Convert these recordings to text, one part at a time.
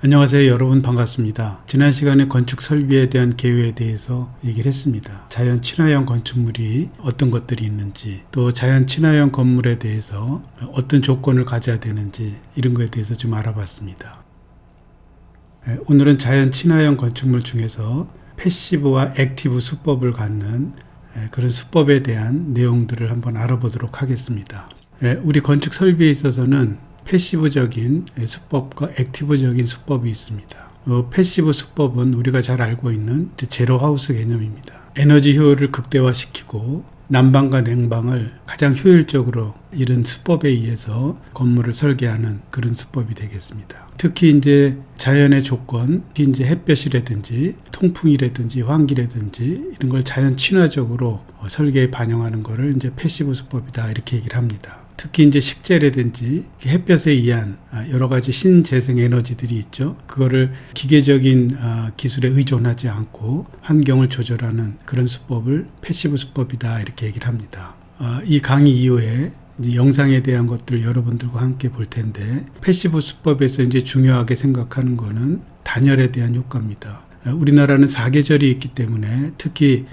안녕하세요. 여러분 반갑습니다. 지난 시간에 건축 설비에 대한 개요에 대해서 얘기를 했습니다. 자연 친화형 건축물이 어떤 것들이 있는지, 또 자연 친화형 건물에 대해서 어떤 조건을 가져야 되는지 이런 거에 대해서 좀 알아봤습니다. 오늘은 자연 친화형 건축물 중에서 패시브와 액티브 수법을 갖는 그런 수법에 대한 내용들을 한번 알아보도록 하겠습니다. 우리 건축 설비에 있어서는 패시브적인 수법과 액티브적인 수법이 있습니다. 패시브 수법은 우리가 잘 알고 있는 제로하우스 개념입니다. 에너지 효율을 극대화시키고 난방과 냉방을 가장 효율적으로 이런 수법에 의해서 건물을 설계하는 그런 수법이 되겠습니다. 특히 이제 자연의 조건, 특히 이제 햇볕이라든지 통풍이라든지 환기라든지 이런 걸 자연 친화적으로 설계에 반영하는 것을 이제 패시브 수법이다 이렇게 얘기를 합니다. 특히 이제 식재라든지 햇볕에 의한 여러 가지 신재생 에너지들이 있죠. 그거를 기계적인 기술에 의존하지 않고 환경을 조절하는 그런 수법을 패시브 수법이다 이렇게 얘기를 합니다. 이 강의 이후에 이제 영상에 대한 것들 여러분들과 함께 볼 텐데, 패시브 수법에서 이제 중요하게 생각하는 거는 단열에 대한 효과입니다. 우리나라는 4계절이 있기 때문에 특히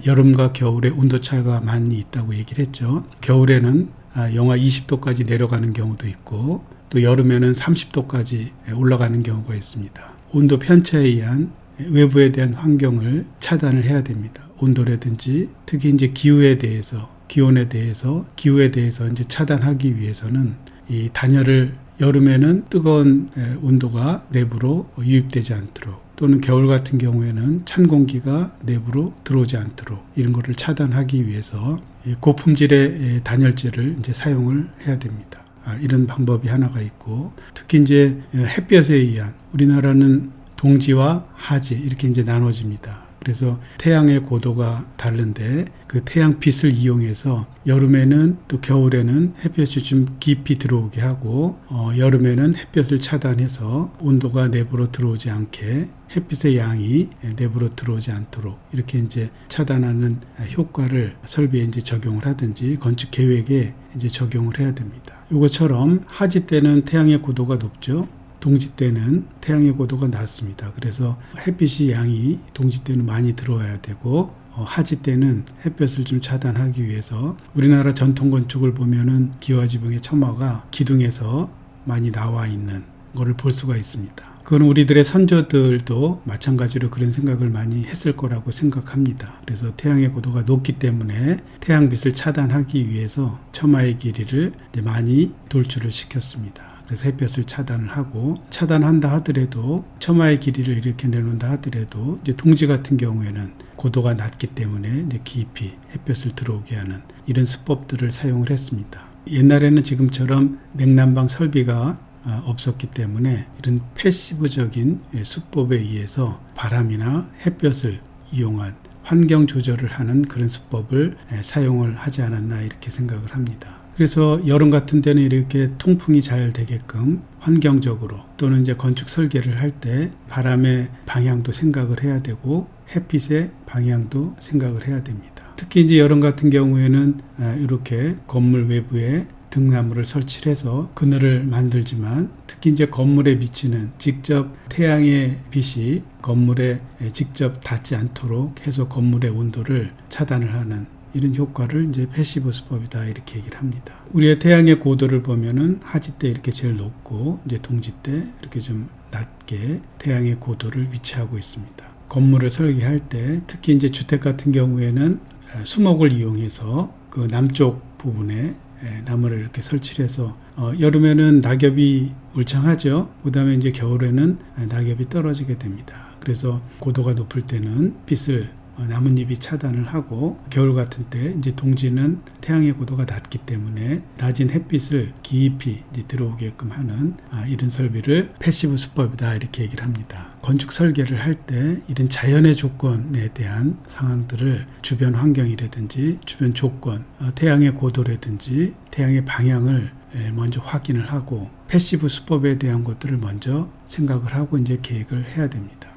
여름과 겨울에 온도 차이가 많이 있다고 얘기를 했죠. 겨울에는 영하 20도까지 내려가는 경우도 있고, 또 여름에는 30도까지 올라가는 경우가 있습니다. 온도 편차에 의한 외부에 대한 환경을 차단을 해야 됩니다. 온도라든지 특히 이제 기후에 대해서 이제 차단하기 위해서는 이 단열을 여름에는 뜨거운 온도가 내부로 유입되지 않도록, 또는 겨울 같은 경우에는 찬 공기가 내부로 들어오지 않도록 이런 것을 차단하기 위해서 고품질의 단열재를 이제 사용을 해야 됩니다. 이런 방법이 하나가 있고, 특히 이제 햇볕에 의한, 우리나라는 동지와 하지 이렇게 이제 나눠집니다. 그래서 태양의 고도가 다른데 그 태양빛을 이용해서 여름에는 또 겨울에는 햇볕이 좀 깊이 들어오게 하고, 여름에는 햇볕을 차단해서 온도가 내부로 들어오지 않게, 햇빛의 양이 내부로 들어오지 않도록 이렇게 이제 차단하는 효과를 설비에 이제 적용을 하든지 건축 계획에 이제 적용을 해야 됩니다. 이것처럼 하지 때는 태양의 고도가 높죠. 동지 때는 태양의 고도가 낮습니다. 그래서 햇빛이 양이 동지 때는 많이 들어와야 되고, 하지 때는 햇볕을 좀 차단하기 위해서 우리나라 전통 건축을 보면은 기와지붕의 처마가 기둥에서 많이 나와 있는 거를 볼 수가 있습니다. 그건 우리들의 선조들도 마찬가지로 그런 생각을 많이 했을 거라고 생각합니다. 그래서 태양의 고도가 높기 때문에 태양빛을 차단하기 위해서 처마의 길이를 많이 돌출을 시켰습니다. 그래서 햇볕을 차단을 하고, 차단한다 하더라도 처마의 길이를 이렇게 내놓는다 하더라도 이제 동지 같은 경우에는 고도가 낮기 때문에 이제 깊이 햇볕을 들어오게 하는 이런 수법들을 사용을 했습니다. 옛날에는 지금처럼 냉난방 설비가 없었기 때문에 이런 패시브적인 수법에 의해서 바람이나 햇볕을 이용한 환경 조절을 하는 그런 수법을 사용을 하지 않았나 이렇게 생각을 합니다. 그래서 여름 같은 때는 이렇게 통풍이 잘 되게끔 환경적으로, 또는 이제 건축 설계를 할 때 바람의 방향도 생각을 해야 되고 햇빛의 방향도 생각을 해야 됩니다. 특히 이제 여름 같은 경우에는 이렇게 건물 외부에 등나무를 설치를 해서 그늘을 만들지만, 특히 이제 건물에 비치는 직접 태양의 빛이 건물에 직접 닿지 않도록 해서 건물의 온도를 차단을 하는 이런 효과를 이제 패시브 수법이다 이렇게 얘기를 합니다. 우리의 태양의 고도를 보면은 하지 때 이렇게 제일 높고, 이제 동지 때 이렇게 좀 낮게 태양의 고도를 위치하고 있습니다. 건물을 설계할 때 특히 이제 주택 같은 경우에는 수목을 이용해서 그 남쪽 부분에 나무를 이렇게 설치를 해서 여름에는 낙엽이 울창하죠. 그 다음에 이제 겨울에는 낙엽이 떨어지게 됩니다. 그래서 고도가 높을 때는 빛을 나뭇잎이 차단을 하고, 겨울 같은 때 이제 동지는 태양의 고도가 낮기 때문에 낮은 햇빛을 깊이 이제 들어오게끔 하는 이런 설비를 패시브 수법이다 이렇게 얘기를 합니다. 건축 설계를 할 때 이런 자연의 조건에 대한 상황들을, 주변 환경이라든지 주변 조건, 태양의 고도라든지 태양의 방향을 먼저 확인을 하고 패시브 수법에 대한 것들을 먼저 생각을 하고 이제 계획을 해야 됩니다.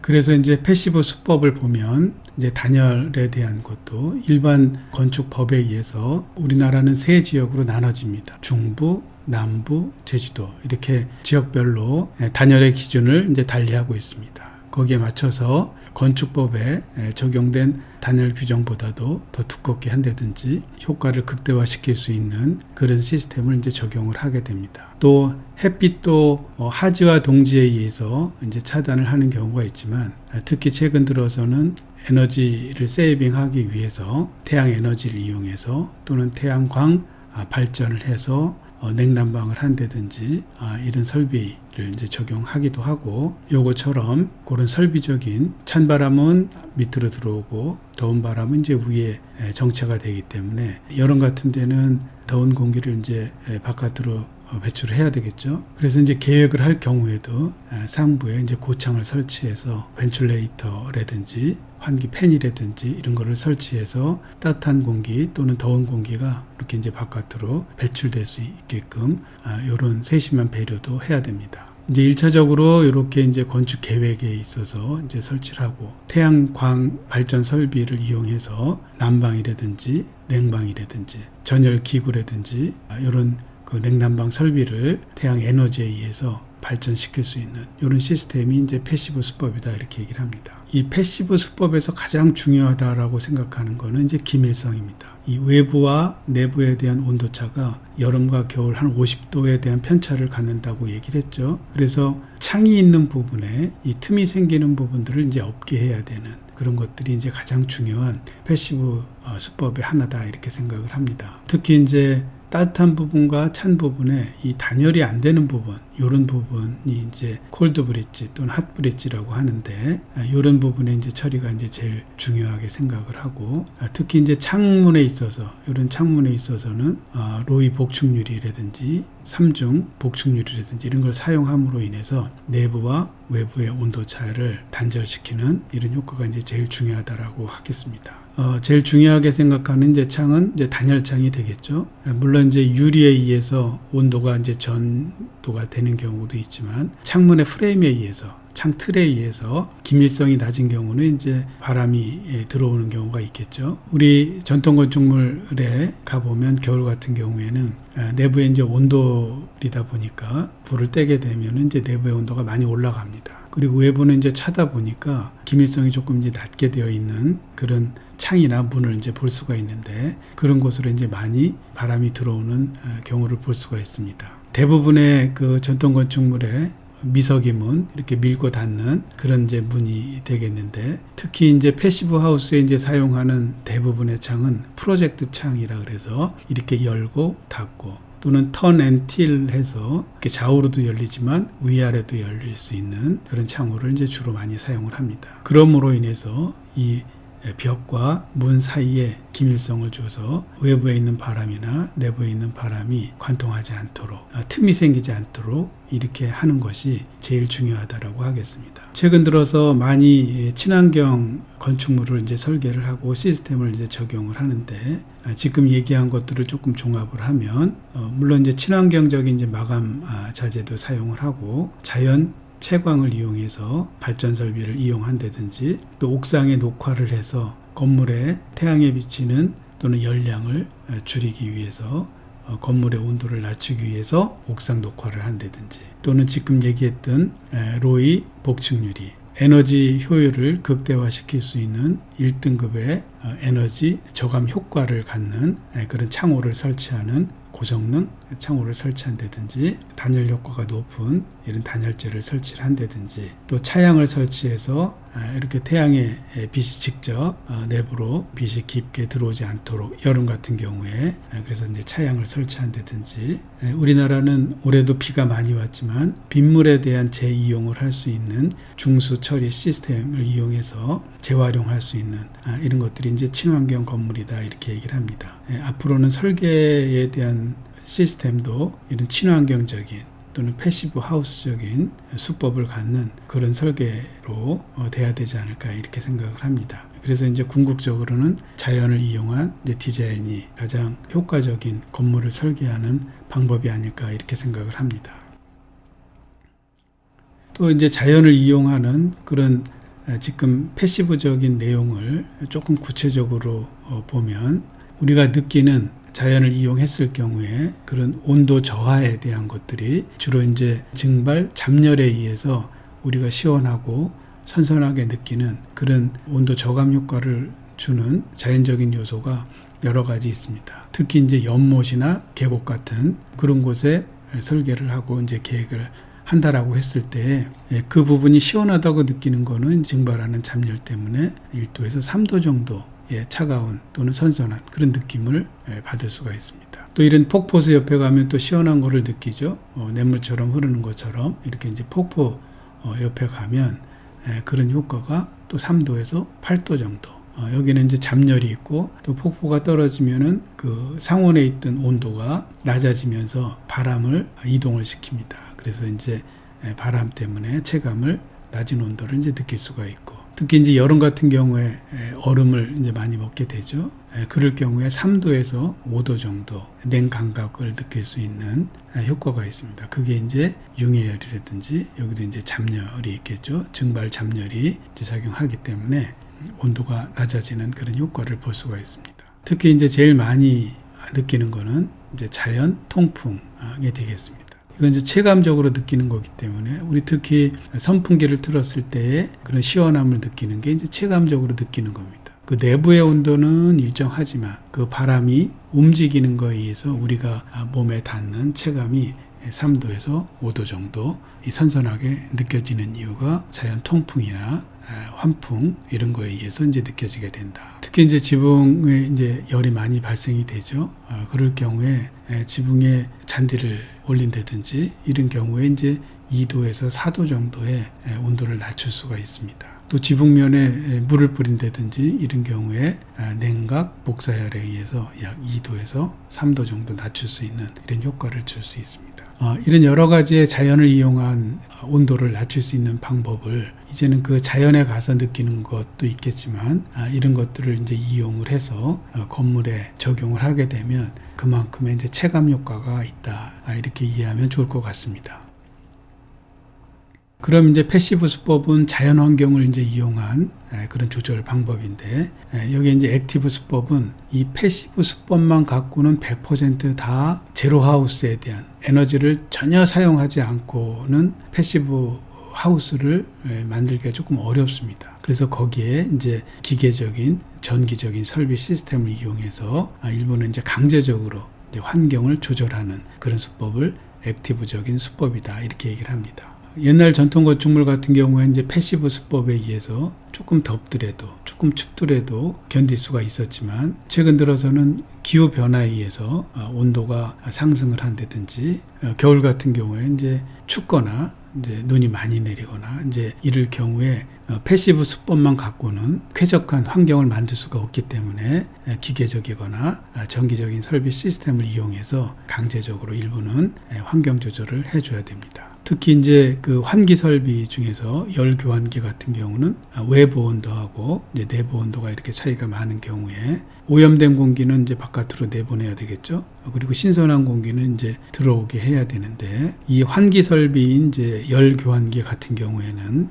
그래서 이제 패시브 수법을 보면 이제 단열에 대한 것도 일반 건축법에 의해서 우리나라는 세 지역으로 나눠집니다. 중부, 남부, 제주도 이렇게 지역별로 단열의 기준을 이제 달리하고 있습니다. 거기에 맞춰서 건축법에 적용된 단열 규정보다도 더 두껍게 한다든지 효과를 극대화시킬 수 있는 그런 시스템을 이제 적용을 하게 됩니다. 또 햇빛도 하지와 동지에 의해서 이제 차단을 하는 경우가 있지만 특히 최근 들어서는 에너지를 세이빙하기 위해서 태양 에너지를 이용해서 또는 태양광 발전을 해서 냉난방을 한다든지 이런 설비를 이제 적용하기도 하고 요거처럼 그런 설비적인 찬바람은 밑으로 들어오고 더운 바람은 이제 위에 정체가 되기 때문에 여름 같은 데는 더운 공기를 이제 바깥으로 배출을 해야 되겠죠. 그래서 이제 계획을 할 경우에도 상부에 이제 고창을 설치해서 벤출레이터라든지 환기 팬이라든지 이런 거를 설치해서 따뜻한 공기 또는 더운 공기가 이렇게 이제 바깥으로 배출될 수 있게끔 이런 세심한 배려도 해야 됩니다. 이제 1차적으로 이렇게 이제 건축 계획에 있어서 이제 설치를 하고 태양광 발전 설비를 이용해서 난방이라든지 냉방이라든지 전열 기구라든지 이런 그 냉난방 설비를 태양 에너지에 의해서 발전시킬 수 있는 이런 시스템이 이제 패시브 수법이다 이렇게 얘기를 합니다. 이 패시브 수법에서 가장 중요하다라고 생각하는 거는 이제 기밀성입니다. 이 외부와 내부에 대한 온도차가 여름과 겨울 한 50도에 대한 편차를 갖는다고 얘기를 했죠. 그래서 창이 있는 부분에 이 틈이 생기는 부분들을 이제 없게 해야 되는 그런 것들이 이제 가장 중요한 패시브 수법의 하나다 이렇게 생각을 합니다. 특히 이제 따뜻한 부분과 찬 부분에 이 단열이 안 되는 부분, 이런 부분이 이제 콜드 브릿지 또는 핫 브릿지라고 하는데, 이런 부분에 이제 처리가 이제 제일 중요하게 생각을 하고, 특히 이제 창문에 있어서, 이런 창문에 있어서는 로이 복축유리라든지 삼중 복축유리라든지 이런 걸 사용함으로 인해서 내부와 외부의 온도 차이를 단절시키는 이런 효과가 이제 제일 중요하다라고 하겠습니다. 제일 중요하게 생각하는 이제 창은 이제 단열창이 되겠죠. 물론 이제 유리에 의해서 온도가 이제 전도가 되는 경우도 있지만 창문의 프레임에 의해서 창 틀에 의해서 기밀성이 낮은 경우는 이제 바람이 들어오는 경우가 있겠죠. 우리 전통 건축물에 가보면 겨울 같은 경우에는 내부에 이제 온돌이다 보니까 불을 떼게 되면 이제 내부의 온도가 많이 올라갑니다. 그리고 외부는 이제 차다 보니까 기밀성이 조금 이제 낮게 되어 있는 그런 창이나 문을 이제 볼 수가 있는데 그런 곳으로 이제 많이 바람이 들어오는 경우를 볼 수가 있습니다. 대부분의 그 전통 건축물에 미석이 문 이렇게 밀고 닫는 그런 이제 문이 되겠는데 특히 이제 패시브 하우스에 이제 사용하는 대부분의 창은 프로젝트 창이라 그래서 이렇게 열고 닫고 또는 턴 앤 틸 해서 이렇게 좌우로도 열리지만 위아래도 열릴 수 있는 그런 창호를 이제 주로 많이 사용을 합니다. 그러므로 인해서 이 벽과 문 사이에 기밀성을 줘서 외부에 있는 바람이나 내부에 있는 바람이 관통하지 않도록 틈이 생기지 않도록 이렇게 하는 것이 제일 중요하다라고 하겠습니다. 최근 들어서 많이 친환경 건축물을 이제 설계를 하고 시스템을 이제 적용을 하는데 지금 얘기한 것들을 조금 종합을 하면 물론 이제 친환경적인 이제 마감 자재도 사용을 하고 자연 채광을 이용해서 발전 설비를 이용한다든지 또 옥상에 녹화를 해서 건물에 태양에 비치는 또는 열량을 줄이기 위해서 건물의 온도를 낮추기 위해서 옥상 녹화를 한다든지 또는 지금 얘기했던 로이 복층유리 에너지 효율을 극대화시킬 수 있는 1등급의 에너지 저감 효과를 갖는 그런 창호를 설치하는 고성능 창호를 설치한다든지 단열 효과가 높은 이런 단열재를 설치를 한다든지 또 차양을 설치해서 이렇게 태양의 빛이 직접 내부로 빛이 깊게 들어오지 않도록 여름 같은 경우에 그래서 이제 차양을 설치한다든지 우리나라는 올해도 비가 많이 왔지만 빗물에 대한 재이용을 할 수 있는 중수 처리 시스템을 이용해서 재활용할 수 있는 이런 것들이 이제 친환경 건물이다 이렇게 얘기를 합니다. 앞으로는 설계에 대한 시스템도 이런 친환경적인 또는 패시브 하우스적인 수법을 갖는 그런 설계로 돼야 되지 않을까 이렇게 생각을 합니다. 그래서 이제 궁극적으로는 자연을 이용한 이제 디자인이 가장 효과적인 건물을 설계하는 방법이 아닐까 이렇게 생각을 합니다. 또 이제 자연을 이용하는 그런 지금 패시브적인 내용을 조금 구체적으로 보면 우리가 느끼는 자연을 이용했을 경우에 그런 온도 저하에 대한 것들이 주로 이제 증발 잠열에 의해서 우리가 시원하고 선선하게 느끼는 그런 온도 저감 효과를 주는 자연적인 요소가 여러 가지 있습니다. 특히 이제 연못이나 계곡 같은 그런 곳에 설계를 하고 이제 계획을 한다라고 했을 때 그 부분이 시원하다고 느끼는 거는 증발하는 잠열 때문에 1도에서 3도 정도의 차가운 또는 선선한 그런 느낌을 받을 수가 있습니다. 또 이런 폭포수 옆에 가면 또 시원한 거를 느끼죠. 냇물처럼 흐르는 것처럼 이렇게 이제 폭포 옆에 가면 그런 효과가 또 3도에서 8도 정도. 여기는 이제 잠열이 있고 또 폭포가 떨어지면은 그 상온에 있던 온도가 낮아지면서 바람을 이동을 시킵니다. 그래서 이제 바람 때문에 체감을 낮은 온도를 이제 느낄 수가 있고, 특히 이제 여름 같은 경우에 얼음을 이제 많이 먹게 되죠. 그럴 경우에 3도에서 5도 정도 냉감각을 느낄 수 있는 효과가 있습니다. 그게 이제 융해열이라든지 여기도 이제 잠열이 있겠죠. 증발 잠열이 이제 작용하기 때문에 온도가 낮아지는 그런 효과를 볼 수가 있습니다. 특히 이제 제일 많이 느끼는 거는 이제 자연 통풍이 되겠습니다. 이건 이제 체감적으로 느끼는 거기 때문에 우리 특히 선풍기를 틀었을 때의 그런 시원함을 느끼는 게 이제 체감적으로 느끼는 겁니다. 그 내부의 온도는 일정하지만 그 바람이 움직이는 거에 의해서 우리가 몸에 닿는 체감이 3도에서 5도 정도 선선하게 느껴지는 이유가 자연 통풍이나 환풍 이런 거에 의해서 이제 느껴지게 된다. 특히 이제 지붕에 이제 열이 많이 발생이 되죠. 그럴 경우에 지붕에 잔디를 올린다든지 이런 경우에 이제 2도에서 4도 정도의 온도를 낮출 수가 있습니다. 또 지붕면에 물을 뿌린다든지 이런 경우에 냉각 복사열에 의해서 약 2도에서 3도 정도 낮출 수 있는 이런 효과를 줄 수 있습니다. 이런 여러 가지의 자연을 이용한 온도를 낮출 수 있는 방법을 이제는 그 자연에 가서 느끼는 것도 있겠지만 이런 것들을 이제 이용을 해서 건물에 적용을 하게 되면 그만큼의 이제 체감 효과가 있다. 이렇게 이해하면 좋을 것 같습니다. 그럼 이제 패시브 수법은 자연 환경을 이제 이용한 그런 조절 방법인데, 여기 이제 액티브 수법은 이 패시브 수법만 갖고는 100% 다 제로 하우스에 대한 에너지를 전혀 사용하지 않고는 패시브 하우스를 만들기가 조금 어렵습니다. 그래서 거기에 이제 기계적인 전기적인 설비 시스템을 이용해서 일부는 이제 강제적으로 이제 환경을 조절하는 그런 수법을 액티브적인 수법이다 이렇게 얘기를 합니다. 옛날 전통 건축물 같은 경우에 이제 패시브 수법에 의해서 조금 덥더라도 조금 춥더라도 견딜 수가 있었지만 최근 들어서는 기후 변화에 의해서 온도가 상승을 한다든지 겨울 같은 경우에 이제 춥거나 이제 눈이 많이 내리거나 이제 이럴 경우에 패시브 수법만 갖고는 쾌적한 환경을 만들 수가 없기 때문에 기계적이거나 전기적인 설비 시스템을 이용해서 강제적으로 일부는 환경 조절을 해줘야 됩니다. 특히 이제 그 환기 설비 중에서 열 교환기 같은 경우는 외부 온도하고 이제 내부 온도가 이렇게 차이가 많은 경우에 오염된 공기는 이제 바깥으로 내보내야 되겠죠. 그리고 신선한 공기는 이제 들어오게 해야 되는데, 이 환기 설비인 이제 열 교환기 같은 경우에는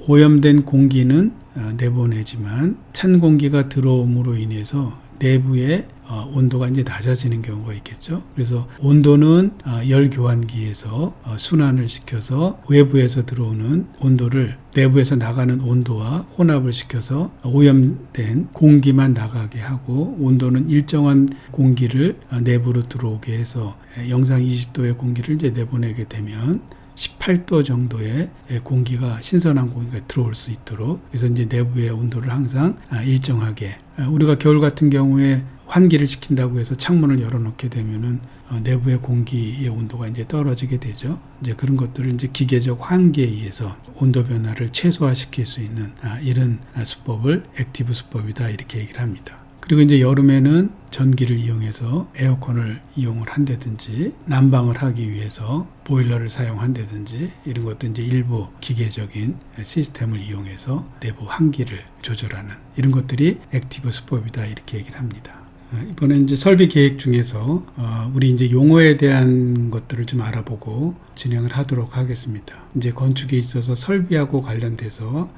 오염된 공기는 내보내지만 찬 공기가 들어옴으로 인해서 내부의 온도가 이제 낮아지는 경우가 있겠죠. 그래서 온도는 열 교환기에서 순환을 시켜서 외부에서 들어오는 온도를 내부에서 나가는 온도와 혼합을 시켜서 오염된 공기만 나가게 하고, 온도는 일정한 공기를 내부로 들어오게 해서 영상 20도의 공기를 이제 내보내게 되면 18도 정도의 공기가 신선한 공기가 들어올 수 있도록, 그래서 이제 내부의 온도를 항상 일정하게, 우리가 겨울 같은 경우에 환기를 시킨다고 해서 창문을 열어놓게 되면은 내부의 공기의 온도가 이제 떨어지게 되죠. 이제 그런 것들을 이제 기계적 환기에 의해서 온도 변화를 최소화시킬 수 있는 이런 수법을 액티브 수법이다 이렇게 얘기를 합니다. 그리고 이제 여름에는 전기를 이용해서 에어컨을 이용을 한다든지 난방을 하기 위해서 보일러를 사용한다든지 이런 것도 이제 일부 기계적인 시스템을 이용해서 내부 환기를 조절하는 이런 것들이 액티브 수법이다 이렇게 얘기를 합니다. 이번에 이제 설비 계획 중에서 우리 이제 용어에 대한 것들을 좀 알아보고 진행을 하도록 하겠습니다. 이제 건축에 있어서 설비하고 관련돼서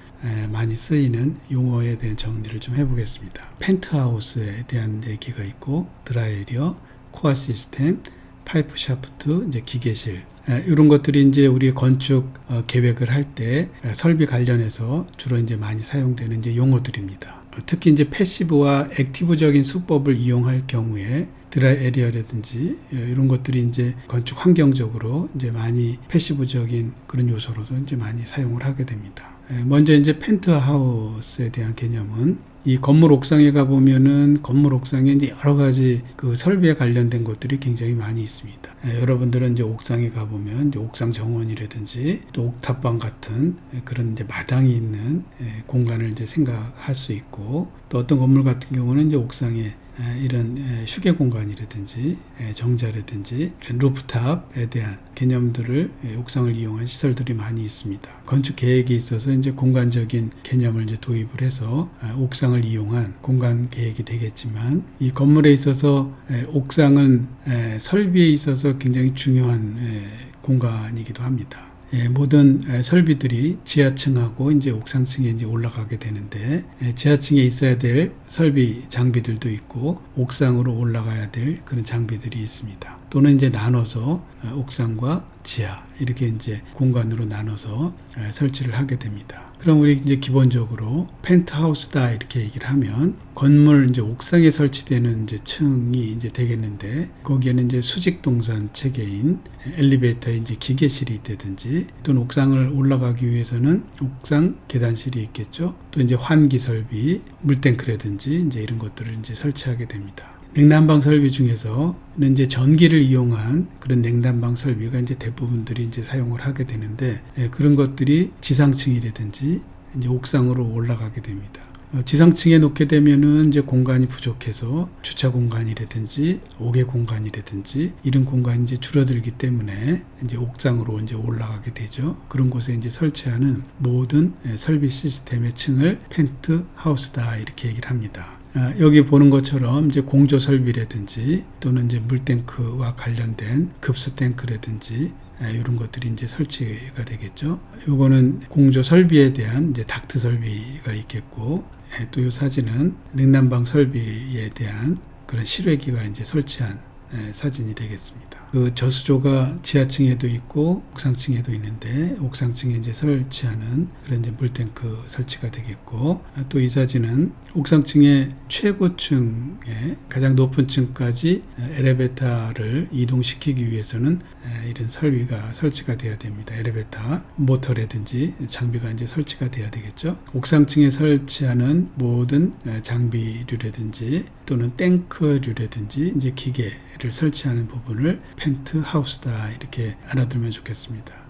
많이 쓰이는 용어에 대한 정리를 좀 해보겠습니다. 펜트하우스에 대한 얘기가 있고, 드라이에리어, 코어 시스템, 파이프 샤프트, 이제 기계실, 이런 것들이 이제 우리 건축 계획을 할 때 설비 관련해서 주로 이제 많이 사용되는 이제 용어들입니다. 특히 이제 패시브와 액티브적인 수법을 이용할 경우에 드라이 에리어라든지 이런 것들이 이제 건축 환경적으로 이제 많이 패시브적인 그런 요소로도 이제 많이 사용을 하게 됩니다. 먼저 이제 펜트하우스에 대한 개념은, 이 건물 옥상에 가보면은 건물 옥상에 이제 여러 가지 그 설비에 관련된 것들이 굉장히 많이 있습니다. 여러분들은 이제 옥상에 가보면 이제 옥상 정원이라든지 또 옥탑방 같은 그런 이제 마당이 있는 공간을 이제 생각할 수 있고, 또 어떤 건물 같은 경우는 이제 옥상에 이런 휴게 공간이라든지 정자라든지 이런 루프탑에 대한 개념들을 옥상을 이용한 시설들이 많이 있습니다. 건축 계획에 있어서 이제 공간적인 개념을 이제 도입을 해서 옥상을 이용한 공간 계획이 되겠지만, 이 건물에 있어서 옥상은 설비에 있어서 굉장히 중요한 공간이기도 합니다. 모든 설비들이 지하층하고 이제 옥상층에 이제 올라가게 되는데, 지하층에 있어야 될 설비 장비들도 있고 옥상으로 올라가야 될 그런 장비들이 있습니다. 또는 이제 나눠서 옥상과 지하 이렇게 이제 공간으로 나눠서 설치를 하게 됩니다. 그럼 우리 이제 기본적으로 펜트하우스다 이렇게 얘기를 하면, 건물 이제 옥상에 설치되는 이제 층이 이제 되겠는데, 거기에는 이제 수직 동선 체계인 엘리베이터에 이제 기계실이 있다든지, 또는 옥상을 올라가기 위해서는 옥상 계단실이 있겠죠. 또 이제 환기 설비, 물탱크라든지 이제 이런 것들을 이제 설치하게 됩니다. 냉난방 설비 중에서는 이제 전기를 이용한 그런 냉난방 설비가 이제 대부분들이 이제 사용을 하게 되는데, 그런 것들이 지상층이라든지 이제 옥상으로 올라가게 됩니다. 지상층에 놓게 되면은 이제 공간이 부족해서 주차 공간이라든지 옥외 공간이라든지 이런 공간이 이제 줄어들기 때문에 이제 옥상으로 이제 올라가게 되죠. 그런 곳에 이제 설치하는 모든 설비 시스템의 층을 펜트하우스다 이렇게 얘기를 합니다. 여기 보는 것처럼 이제 공조 설비라든지 또는 이제 물탱크와 관련된 급수 탱크라든지 이런 것들이 이제 설치가 되겠죠. 요거는 공조 설비에 대한 이제 닥트 설비가 있겠고, 또 이 사진은 냉난방 설비에 대한 그런 실외기가 이제 설치한 사진이 되겠습니다. 그 저수조가 지하층에도 있고 옥상층에도 있는데, 옥상층에 이제 설치하는 그런 이제 물탱크 설치가 되겠고, 또 이 사진은 옥상층의 최고층에 가장 높은 층까지 엘리베이터를 이동시키기 위해서는 이런 설비가 설치가 되어야 됩니다. 엘리베이터 모터라든지 장비가 이제 설치가 되어야 되겠죠. 옥상층에 설치하는 모든 장비류라든지 또는 탱크류라든지 이제 기계를 설치하는 부분을 펜트하우스다 이렇게 알아두면 좋겠습니다.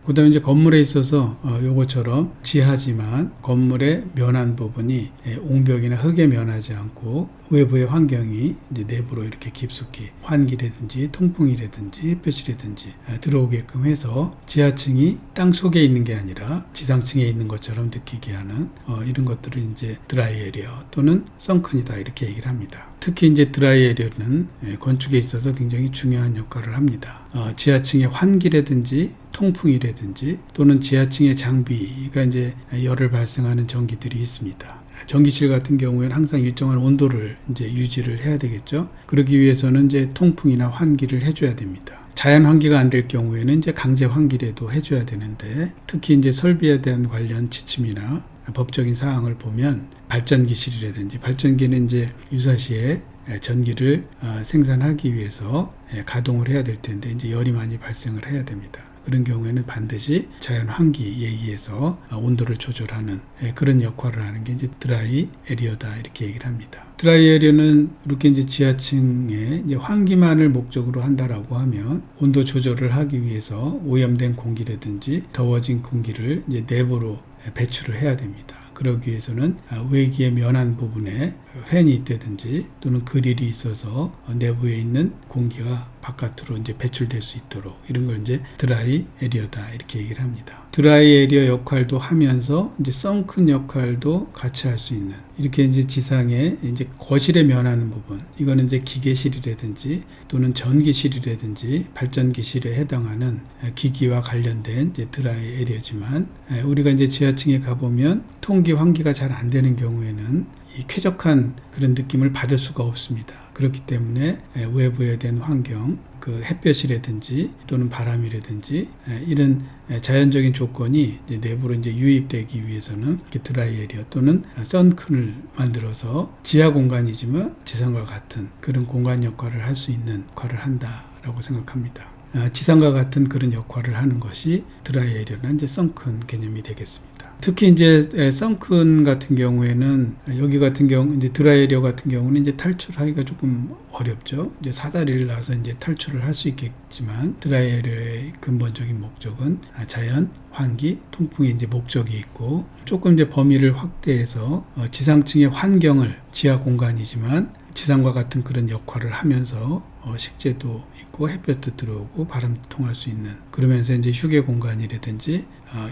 그 다음에 이제 건물에 있어서 요것처럼 지하지만 건물의 면한 부분이 옹벽이나 흙에 면하지 않고 외부의 환경이 이제 내부로 이렇게 깊숙이 환기라든지 통풍이라든지 햇볕이라든지 들어오게끔 해서 지하층이 땅 속에 있는 게 아니라 지상층에 있는 것처럼 느끼게 하는 이런 것들을 이제 드라이 에리어 또는 썬큰이다 이렇게 얘기를 합니다. 특히 이제 드라이 에리어는 건축에 있어서 굉장히 중요한 역할을 합니다. 지하층의 환기라든지 통풍이라든지 또는 지하층의 장비가 이제 열을 발생하는 전기들이 있습니다. 전기실 같은 경우에는 항상 일정한 온도를 이제 유지를 해야 되겠죠. 그러기 위해서는 이제 통풍이나 환기를 해줘야 됩니다. 자연 환기가 안 될 경우에는 이제 강제 환기라도 해줘야 되는데, 특히 이제 설비에 대한 관련 지침이나 법적인 사항을 보면 발전기실이라든지, 발전기는 이제 유사시에 전기를 생산하기 위해서 가동을 해야 될 텐데 이제 열이 많이 발생을 해야 됩니다. 그런 경우에는 반드시 자연 환기에 의해서 온도를 조절하는 그런 역할을 하는 게 이제 드라이 에리어다 이렇게 얘기를 합니다. 드라이 에리어는 이렇게 이제 지하층에 이제 환기만을 목적으로 한다라고 하면 온도 조절을 하기 위해서 오염된 공기라든지 더워진 공기를 이제 내부로 배출을 해야 됩니다. 그러기 위해서는 외기의 면한 부분에 팬이 있다든지 또는 그릴이 있어서 내부에 있는 공기가 바깥으로 이제 배출될 수 있도록, 이런 걸 이제 드라이 에리어다 이렇게 얘기를 합니다. 드라이 에리어 역할도 하면서 이제 썬큰 역할도 같이 할 수 있는 이렇게 이제 지상에 이제 거실에 면하는 부분, 이거는 이제 기계실이라든지 또는 전기실이라든지 발전기실에 해당하는 기기와 관련된 이제 드라이 에리어지만, 우리가 이제 지하층에 가보면 통기 환기가 잘 안 되는 경우에는 이 쾌적한 그런 느낌을 받을 수가 없습니다. 그렇기 때문에 외부에 대한 환경, 그 햇볕이라든지 또는 바람이라든지 이런 자연적인 조건이 이제 내부로 이제 유입되기 위해서는 이렇게 드라이 에리어 또는 선큰을 만들어서 지하 공간이지만 지상과 같은 그런 공간 역할을 할 수 있는 역할을 한다라고 생각합니다. 지상과 같은 그런 역할을 하는 것이 드라이 에리어나 이제 선큰 개념이 되겠습니다. 특히 이제 선큰 같은 경우에는 여기 같은 경우 이제 드라이 에리어 같은 경우는 이제 탈출하기가 조금 어렵죠. 이제 사다리를 놔서 이제 탈출을 할 수 있겠지만 드라이 에리어의 근본적인 목적은 자연, 환기, 통풍의 이제 목적이 있고 조금 이제 범위를 확대해서 지상층의 환경을 지하 공간이지만 지상과 같은 그런 역할을 하면서 식재도 있고 햇볕도 들어오고 바람도 통할 수 있는, 그러면서 이제 휴게 공간이라든지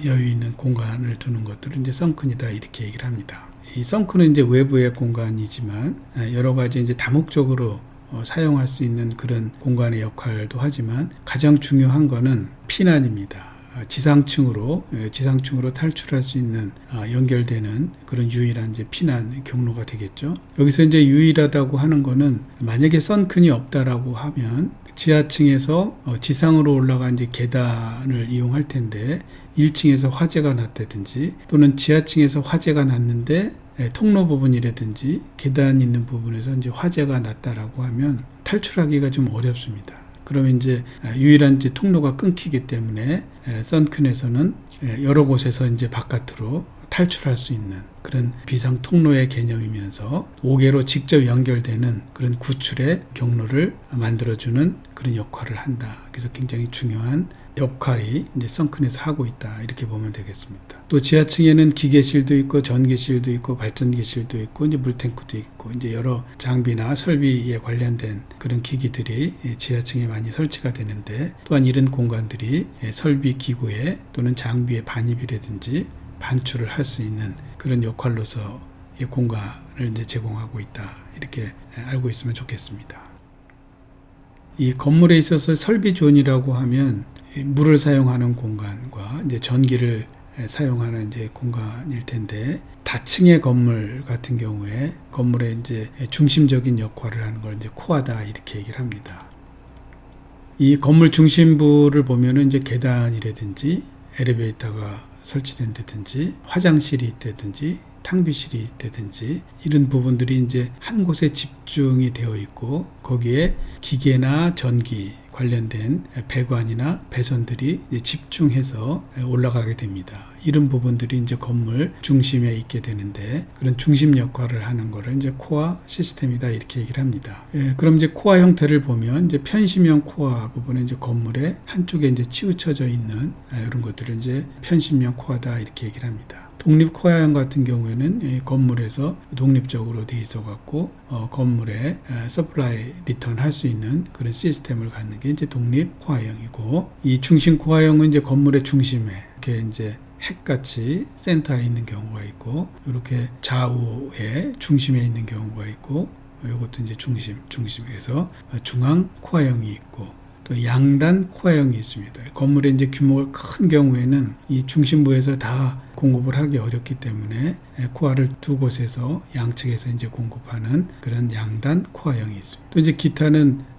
여유 있는 공간을 두는 것들을 이제 선큰이다 이렇게 얘기를 합니다. 이 선큰은 이제 외부의 공간이지만 여러 가지 이제 다목적으로 사용할 수 있는 그런 공간의 역할도 하지만 가장 중요한 거는 피난입니다. 지상층으로 탈출할 수 있는 연결되는 그런 유일한 이제 피난 경로가 되겠죠. 여기서 이제 유일하다고 하는 거는 만약에 선큰이 없다라고 하면 지하층에서 지상으로 올라간 이제 계단을 이용할 텐데 1층에서 화재가 났다든지 또는 지하층에서 화재가 났는데 통로 부분이라든지 계단 있는 부분에서 이제 화재가 났다라고 하면 탈출하기가 좀 어렵습니다. 그러면 이제 유일한 이제 통로가 끊기기 때문에 선큰에서는 여러 곳에서 이제 바깥으로 탈출할 수 있는 그런 비상 통로의 개념이면서 5개로 직접 연결되는 그런 구출의 경로를 만들어주는 그런 역할을 한다. 그래서 굉장히 중요한 역할이 이제 선큰에서 하고 있다 이렇게 보면 되겠습니다. 또 지하층에는 기계실도 있고 전기실도 있고 발전기실도 있고 이제 물탱크도 있고 이제 여러 장비나 설비에 관련된 그런 기기들이 지하층에 많이 설치가 되는데, 또한 이런 공간들이 설비 기구에 또는 장비의 반입이라든지 반출을 할 수 있는 그런 역할로서 이 공간을 이제 제공하고 있다 이렇게 알고 있으면 좋겠습니다. 이 건물에 있어서 설비존이라고 하면 물을 사용하는 공간과 이제 전기를 사용하는 이제 공간일 텐데, 다층의 건물 같은 경우에 건물의 이제 중심적인 역할을 하는 걸 이제 코어다 이렇게 얘기를 합니다. 이 건물 중심부를 보면은 이제 계단이라든지 엘리베이터가 설치된다든지 화장실이 있다든지 탕비실이 있다든지 이런 부분들이 이제 한 곳에 집중이 되어 있고 거기에 기계나 전기 관련된 배관이나 배선들이 집중해서 올라가게 됩니다. 이런 부분들이 이제 건물 중심에 있게 되는데, 그런 중심 역할을 하는 거를 이제 코어 시스템이다 이렇게 얘기를 합니다. 그럼 이제 코어 형태를 보면 이제 편심형 코어 부분은 이제 건물의 한쪽에 이제 치우쳐져 있는 이런 것들을 이제 편심형 코어다 이렇게 얘기를 합니다. 독립 코어형 같은 경우에는 건물에서 독립적으로 돼 있어 갖고 건물에 서플라이 리턴 할 수 있는 그런 시스템을 갖는 게 이제 독립 코어형이고, 이 중심 코어형은 이제 건물의 중심에 이렇게 이제 핵같이 센터에 있는 경우가 있고, 이렇게 좌우에 중심에 있는 경우가 있고, 이것도 이제 중심에서 중앙 코어형이 있고, 또 양단 코어형이 있습니다. 건물의 이제 규모가 큰 경우에는 이 중심부에서 다 공급을 하기 어렵기 때문에 코어를 두 곳에서 양측에서 이제 공급하는 그런 양단 코어형이 있습니다. 또 이제 기타는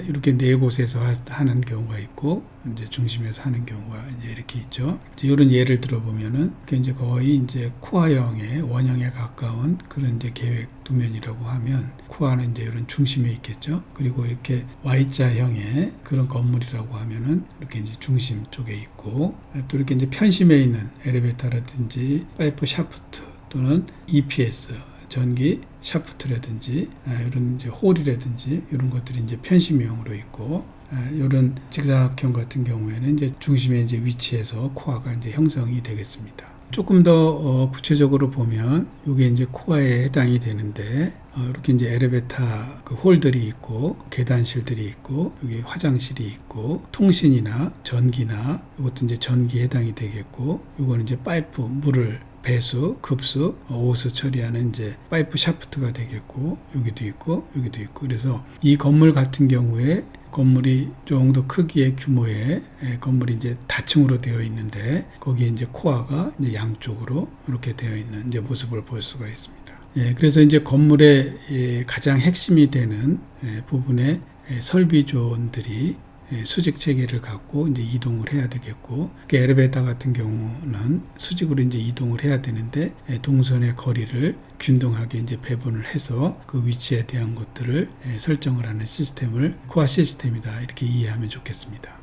이렇게 네 곳에서 하는 경우가 있고 이제 중심에서 하는 경우가 이제 이렇게 있죠. 이런 예를 들어보면은 이제 거의 이제 코어형의 원형에 가까운 그런 이제 계획 도면이라고 하면 코어는 이제 이런 중심에 있겠죠. 그리고 이렇게 Y자형의 그런 건물이라고 하면은 이렇게 이제 중심 쪽에 있고, 또 이렇게 이제 편심에 있는 엘리베이터라든지 파이프 샤프트 또는 EPS 전기 샤프트라든지 이런 이제 홀이라든지 이런 것들이 이제 편심형으로 있고, 이런 직사각형 같은 경우에는 이제 중심에 이제 위치해서 코어가 이제 형성이 되겠습니다. 조금 더 구체적으로 보면 이게 이제 코어에 해당이 되는데, 이렇게 이제 엘리베이터 그 홀들이 있고 계단실들이 있고 여기 화장실이 있고 통신이나 전기나 이것도 이제 전기에 해당이 되겠고, 이거는 이제 파이프 물을 배수, 급수, 오수 처리하는 이제 파이프 샤프트가 되겠고 여기도 있고 여기도 있고 그래서 이 건물 같은 경우에 건물이 정도 크기의 규모의 건물이 이제 다층으로 되어 있는데 거기에 이제 코어가 이제 양쪽으로 이렇게 되어 있는 이제 모습을 볼 수가 있습니다. 그래서 이제 건물의 가장 핵심이 되는 부분의 설비 조원들이 수직 체계를 갖고 이제 이동을 해야 되겠고, 엘리베이터 같은 경우는 수직으로 이제 이동을 해야 되는데 동선의 거리를 균등하게 이제 배분을 해서 그 위치에 대한 것들을 설정을 하는 시스템을 코어 시스템이다 이렇게 이해하면 좋겠습니다.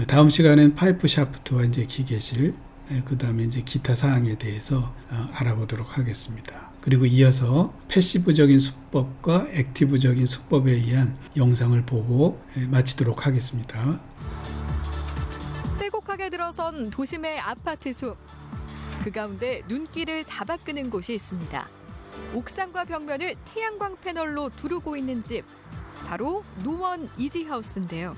다음 시간엔 파이프 샤프트와 이제 기계실, 그 다음에 이제 기타 사항에 대해서 알아보도록 하겠습니다. 그리고 이어서 패시브적인 수법과 액티브적인 수법에 의한 영상을 보고 마치도록 하겠습니다. 빼곡하게 들어선 도심의 아파트 숲. 그 가운데 눈길을 잡아끄는 곳이 있습니다. 옥상과 벽면을 태양광 패널로 두르고 있는 집. 바로 노원 이지하우스인데요.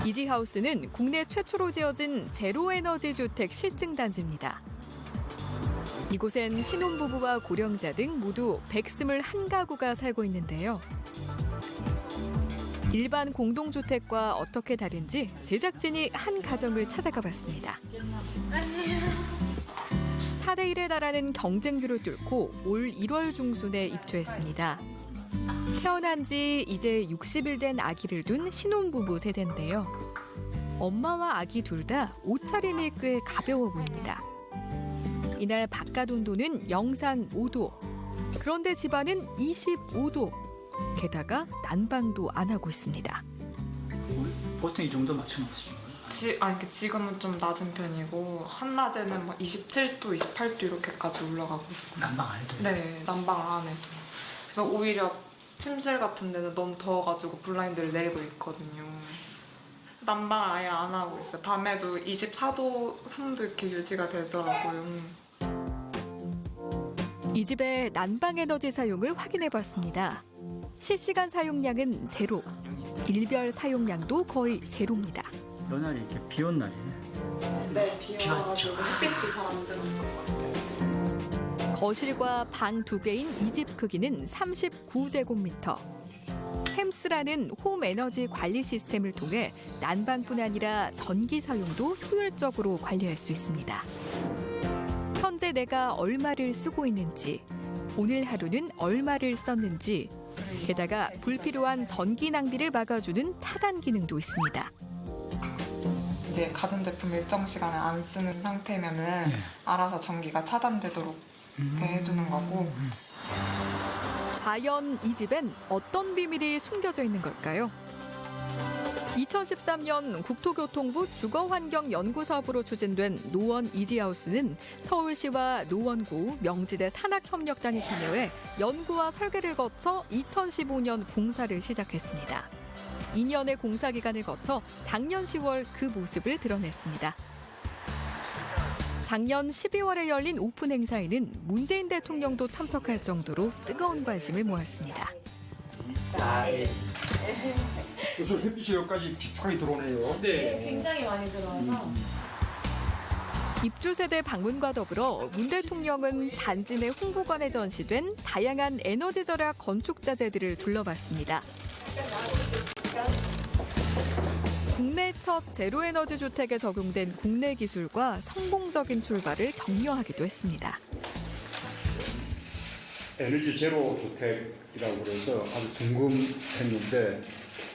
이지하우스는 국내 최초로 지어진 제로에너지 주택 실증단지입니다. 이곳엔 신혼부부와 고령자 등 모두 121가구가 살고 있는데요. 일반 공동주택과 어떻게 다른지 제작진이 한 가정을 찾아가 봤습니다. 4대1에 달하는 경쟁률을 뚫고 올 1월 중순에 입주했습니다. 태어난 지 이제 60일 된 아기를 둔 신혼부부 세대인데요. 엄마와 아기 둘 다 옷차림이 꽤 가벼워 보입니다. 이날 바깥 온도는 영상 5도. 그런데 집안은 25도. 게다가 난방도 안 하고 있습니다. 보통 이 정도 맞춰놓으시는 거예요? 지금은 좀 낮은 편이고 한낮에는 막 27도, 28도 이렇게까지 올라가고. 난방 안 해도? 네, 난방 안 해도. 그래서 오히려 침실 같은 데는 너무 더워가지고 블라인드를 내리고 있거든요. 난방을 아예 안 하고 있어요. 밤에도 24도, 3도 이렇게 유지가 되더라고요. 이 집의 난방 에너지 사용을 확인해 봤습니다. 실시간 사용량은 제로, 일별 사용량도 거의 제로입니다. 이날이 이렇게 비 온 날이네. 네, 비 와가지고 햇빛이 잘 안 들었었거든요. 거실과 방 2개인 이 집 크기는 39제곱미터. 햄스라는 홈 에너지 관리 시스템을 통해 난방뿐 아니라 전기 사용도 효율적으로 관리할 수 있습니다. 현재 내가 얼마를 쓰고 있는지, 오늘 하루는 얼마를 썼는지, 게다가 불필요한 전기 낭비를 막아주는 차단 기능도 있습니다. 이제 가전제품 일정 시간에 안 쓰는 상태면은 알아서 전기가 차단되도록 해주는 거고. 과연 이 집엔 어떤 비밀이 숨겨져 있는 걸까요? 2013년 국토교통부 주거환경연구사업으로 추진된 노원 이지하우스는 서울시와 노원구, 명지대 산학협력단이 참여해 연구와 설계를 거쳐 2015년 공사를 시작했습니다. 2년의 공사 기간을 거쳐 작년 10월 그 모습을 드러냈습니다. 작년 12월에 열린 오픈 행사에는 문재인 대통령도 참석할 정도로 뜨거운 관심을 모았습니다. 요즘 햇빛이 여기까지 깊숙하게 들어오네요. 네, 굉장히 많이 들어와서. 입주 세대 방문과 더불어 문 대통령은 단지 내 홍보관에 전시된 다양한 에너지 절약 건축 자재들을 둘러봤습니다. 국내 첫 제로에너지 주택에 적용된 국내 기술과 성공적인 출발을 격려하기도 했습니다. 에너지 제로 주택이라고 그래서 아주 궁금했는데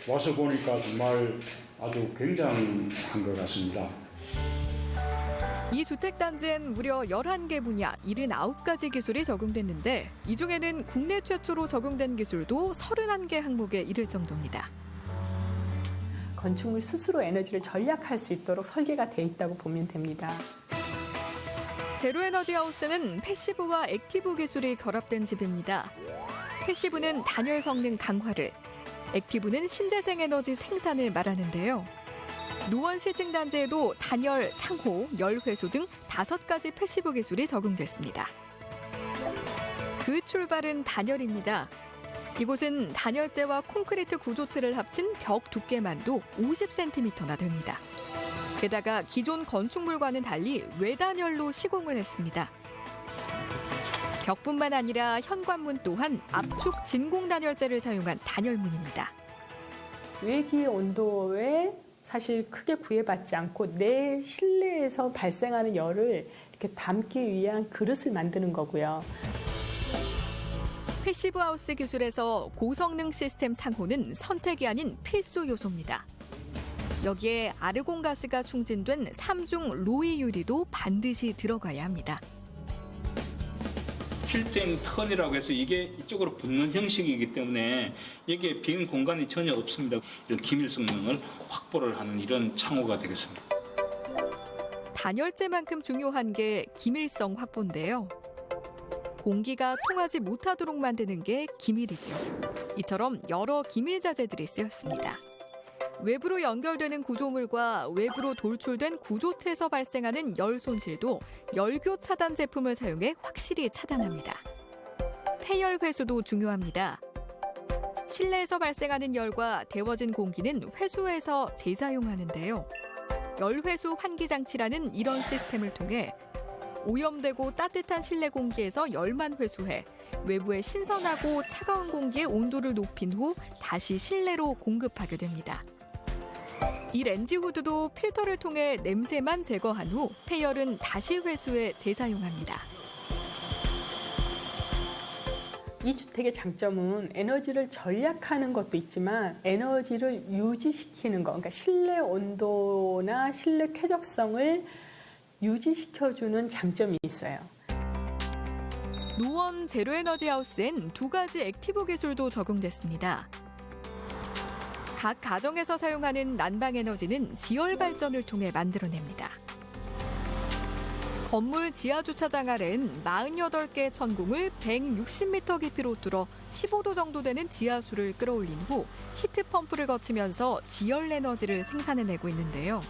와서 보니까 정말 아주 굉장한 것 같습니다. 이 주택단지엔 무려 11개 분야 79가지 기술이 적용됐는데 이 중에는 국내 최초로 적용된 기술도 31개 항목에 이를 정도입니다. 건축물 스스로 에너지를 절약할 수 있도록 설계가 돼 있다고 보면 됩니다. 제로에너지 하우스는 패시브와 액티브 기술이 결합된 집입니다. 패시브는 단열 성능 강화를, 액티브는 신재생 에너지 생산을 말하는데요. 노원 실증단지에도 단열, 창호, 열회수 등 5가지 패시브 기술이 적용됐습니다. 그 출발은 단열입니다. 이곳은 단열재와 콘크리트 구조체를 합친 벽 두께만도 50cm나 됩니다. 게다가 기존 건축물과는 달리 외단열로 시공을 했습니다. 벽뿐만 아니라 현관문 또한 압축 진공 단열재를 사용한 단열문입니다. 외기 온도에 사실 크게 구애받지 않고 내 실내에서 발생하는 열을 이렇게 담기 위한 그릇을 만드는 거고요. 패시브 하우스 기술에서 고성능 시스템 창호는 선택이 아닌 필수 요소입니다. 여기에 아르곤 가스가 충진된 3중 로이 유리도 반드시 들어가야 합니다. 필딩 턴이라고 해서 이게 이쪽으로 붙는 형식이기 때문에 여기에 빈 공간이 전혀 없습니다. 이런 기밀 성능을 확보를 하는 이런 창호가 되겠습니다. 단열재만큼 중요한 게 기밀성 확보인데요. 공기가 통하지 못하도록 만드는 게 기밀이죠. 이처럼 여러 기밀 자재들이 쓰였습니다. 외부로 연결되는 구조물과 외부로 돌출된 구조체에서 발생하는 열 손실도 열교 차단 제품을 사용해 확실히 차단합니다. 폐열 회수도 중요합니다. 실내에서 발생하는 열과 데워진 공기는 회수해서 재사용하는데요. 열회수 환기장치라는 이런 시스템을 통해 오염되고 따뜻한 실내 공기에서 열만 회수해 외부의 신선하고 차가운 공기의 온도를 높인 후 다시 실내로 공급하게 됩니다. 이 렌지 후드도 필터를 통해 냄새만 제거한 후 폐열은 다시 회수해 재사용합니다. 이 주택의 장점은 에너지를 절약하는 것도 있지만 에너지를 유지시키는 것, 그러니까 실내 온도나 실내 쾌적성을 유지시켜주는 장점이 있어요. 노원 제로에너지 하우스엔 두 가지 액티브 기술도 적용됐습니다. 각 가정에서 사용하는 난방에너지는 지열 발전을 통해 만들어냅니다. 건물 지하주차장 아래는 48개의 천공을 160m 깊이로 뚫어 15도 정도 되는 지하수를 끌어올린 후 히트펌프를 거치면서 지열 에너지를 생산해내고 있는데요.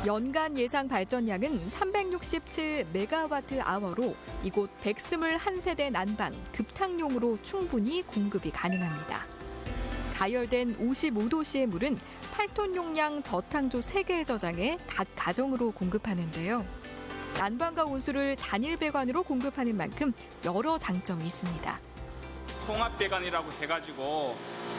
연간 예상 발전량은 367메가와트/아워로 이곳 121세대 난방, 급탕용으로 충분히 공급이 가능합니다. 가열된 55도씨의 물은 8톤 용량 저탕조 3개에 저장해 각 가정으로 공급하는데요. 난방과 온수를 단일 배관으로 공급하는 만큼 여러 장점이 있습니다. 통합 배관이라고 해가지고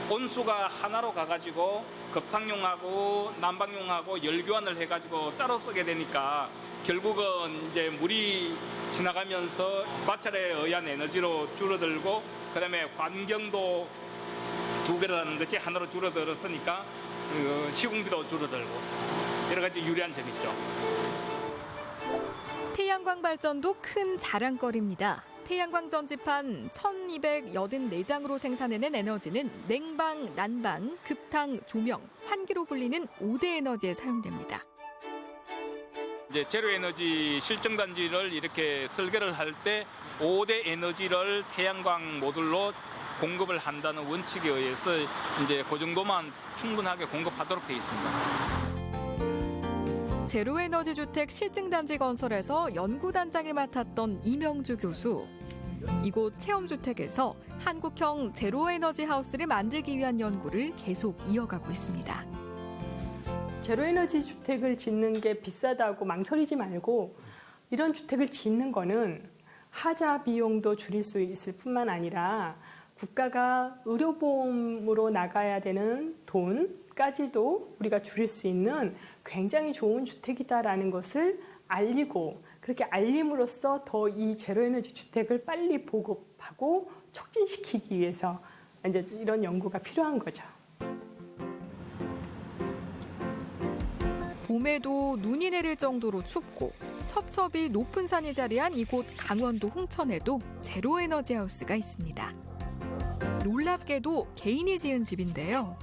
온수가 하나로 가가지고 급탕용하고 난방용하고 열 교환을 해가지고 따로 쓰게 되니까 결국은 이제 물이 지나가면서 마찰에 의한 에너지로 줄어들고 그다음에 환경도 2배라는 것이 하나로 줄어들었으니까 시공비도 줄어들고 여러 가지 유리한 점이 있죠. 태양광 발전도 큰 자랑거리입니다. 태양광 전지판 1284장으로 생산해낸 에너지는 냉방, 난방, 급탕, 조명, 환기로 불리는 5대 에너지에 사용됩니다. 이제 제로 에너지 실증 단지를 이렇게 설계를 할 때 5대 에너지를 태양광 모듈로 공급을 한다는 원칙에 의해서 이제 그 정도만 충분하게 공급하도록 되어 있습니다. 제로에너지 주택 실증단지 건설에서 연구단장을 맡았던 이명주 교수. 이곳 체험주택에서 한국형 제로에너지 하우스를 만들기 위한 연구를 계속 이어가고 있습니다. 제로에너지 주택을 짓는 게 비싸다고 망설이지 말고 이런 주택을 짓는 거는 하자 비용도 줄일 수 있을 뿐만 아니라 국가가 의료보험으로 나가야 되는 돈까지도 우리가 줄일 수 있는 굉장히 좋은 주택이다라는 것을 알리고 그렇게 알림으로써 더 이 제로에너지 주택을 빨리 보급하고 촉진시키기 위해서 이제 이런 연구가 필요한 거죠. 봄에도 눈이 내릴 정도로 춥고 첩첩이 높은 산이 자리한 이곳 강원도 홍천에도 제로에너지 하우스가 있습니다. 놀랍게도 개인이 지은 집인데요.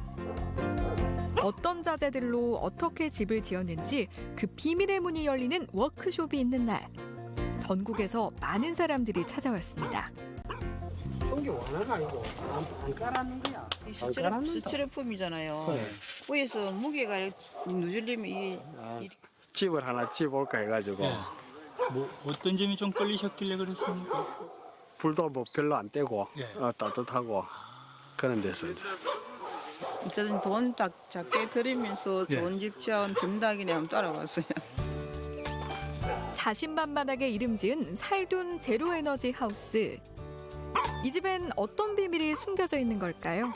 어떤 자재들로 어떻게 집을 지었는지 그 비밀의 문이 열리는 워크숍이 있는 날 전국에서 많은 사람들이 찾아왔습니다. 이게 원화가 아니고 안 깔아놓은 거야. 스티로폼이잖아요. 위에서 무게가 누질리면 집을 하나 지어볼까 해가지고 뭐 어떤 점이 좀 끌리셨길래 그랬습니까? 불도 뭐 별로 안 떼고 예. 따뜻하고 그런 데서 이제. 일단 돈 딱 작게 들이면서 좋은 집 지은 정답이네 한번 따라왔어요. 자신만만하게 이름 지은 살둔 제로에너지 하우스. 이 집엔 어떤 비밀이 숨겨져 있는 걸까요?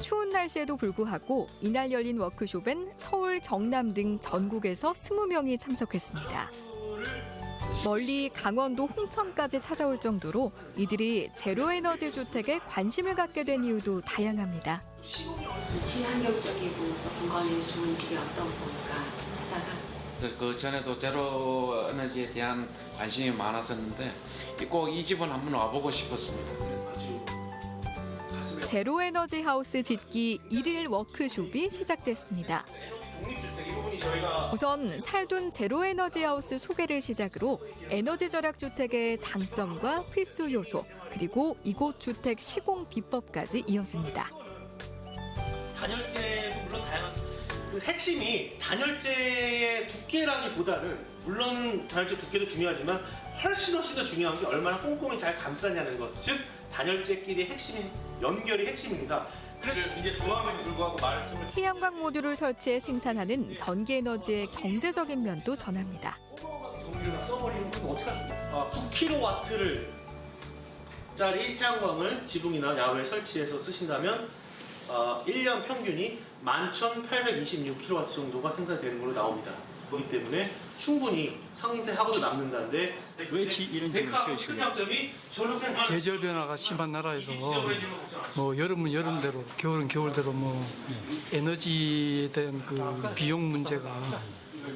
추운 날씨에도 불구하고 이날 열린 워크숍엔 서울, 경남 등 전국에서 20명이 참석했습니다. 멀리 강원도 홍천까지 찾아올 정도로 이들이 제로에너지 주택에 관심을 갖게 된 이유도 다양합니다. 친환경적이고 건강에 좋은 집이 어떤 건가 하다가 그 전에도 제로 에너지에 대한 관심이 많았었는데 꼭 이 집은 한번 와보고 싶었습니다. 제로에너지 하우스 짓기 1일 워크숍이 시작됐습니다. 우선 살둔 제로에너지 하우스 소개를 시작으로 에너지 절약 주택의 장점과 필수 요소, 그리고 이곳 주택 시공 비법까지 이어집니다. 단열재도 물론 다양한 그 핵심이 단열재의 두께라기보다는 물론 단열재 두께도 중요하지만 훨씬 더 중요한 게 얼마나 꼼꼼히 잘 감싸냐는 것, 즉 단열재끼리의 핵심이 연결이 핵심입니다. 그래서 이제 조합에도 불구하고 말씀을 태양광 모듈을 설치해 생산하는 전기에너지의 경제적인 면도 전합니다. 전기를 써버리는 건 어떻게 하겠습니까? 9kW를 짜리 태양광을 지붕이나 야외에 설치해서 쓰신다면 1년 평균이 11,826kW 정도가 생산되는 걸로 나옵니다. 그렇기 때문에 충분히 상세하고도 남는다는데 왜 이런 점을 장점이 계절 변화가 심한 나라에서 뭐 여름은 여름대로, 겨울은 겨울대로 뭐 에너지에 대한 그 비용 문제가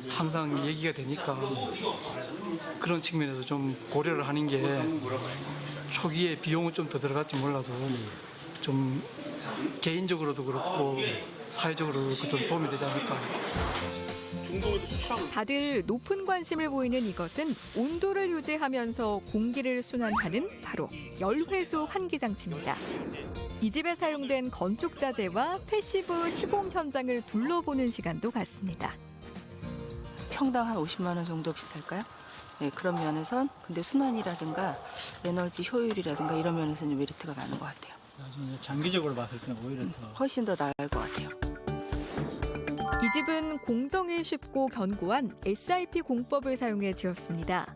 항상 얘기가 되니까 그런 측면에서 좀 고려를 하는 게 초기에 비용은 좀 더 들어갈지 몰라도 좀 개인적으로도 그렇고 사회적으로도 좀 도움이 되지 않을까. 다들 높은 관심을 보이는 이것은 온도를 유지하면서 공기를 순환하는 바로 열회수 환기장치입니다. 이 집에 사용된 건축 자재와 패시브 시공 현장을 둘러보는 시간도 갖습니다. 평당 한 50만 원 정도 비쌀까요? 네, 그런 면에선 근데 순환이라든가 에너지 효율이라든가 이런 면에서는 메리트가 많은 것 같아요. 나중에 장기적으로 봤을 때는 오히려 더 훨씬 더 나을 것 같아요. 이 집은 공정이 쉽고 견고한 SIP 공법을 사용해 지었습니다.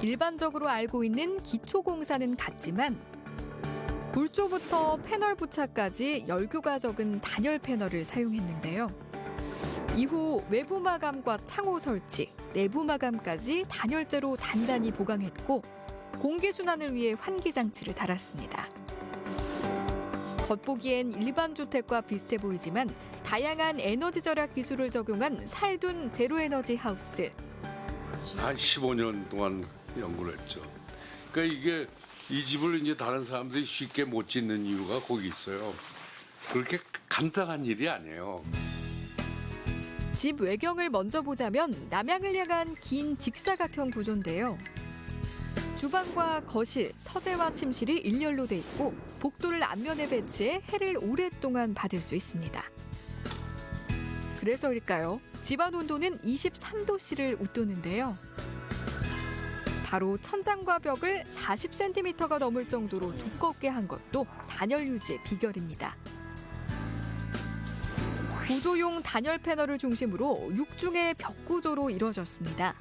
일반적으로 알고 있는 기초공사는 같지만 골조부터 패널 부착까지 열교가 적은 단열 패널을 사용했는데요. 이후 외부 마감과 창호 설치, 내부 마감까지 단열재로 단단히 보강했고 공기 순환을 위해 환기장치를 달았습니다. 겉보기엔 일반 주택과 비슷해 보이지만 다양한 에너지 절약 기술을 적용한 살둔 제로에너지 하우스. 한 15년 동안 연구를 했죠. 그러니까 이게 이 집을 이제 다른 사람들이 쉽게 못 짓는 이유가 거기 있어요. 그렇게 간단한 일이 아니에요. 집 외경을 먼저 보자면 남향을 향한 긴 직사각형 구조인데요. 주방과 거실, 서재와 침실이 일렬로 돼 있고 복도를 앞면에 배치해 해를 오랫동안 받을 수 있습니다. 그래서일까요? 집안 온도는 23도씨를 웃도는데요. 바로 천장과 벽을 40cm가 넘을 정도로 두껍게 한 것도 단열 유지의 비결입니다. 구조용 단열 패널을 중심으로 6중의 벽 구조로 이루어졌습니다.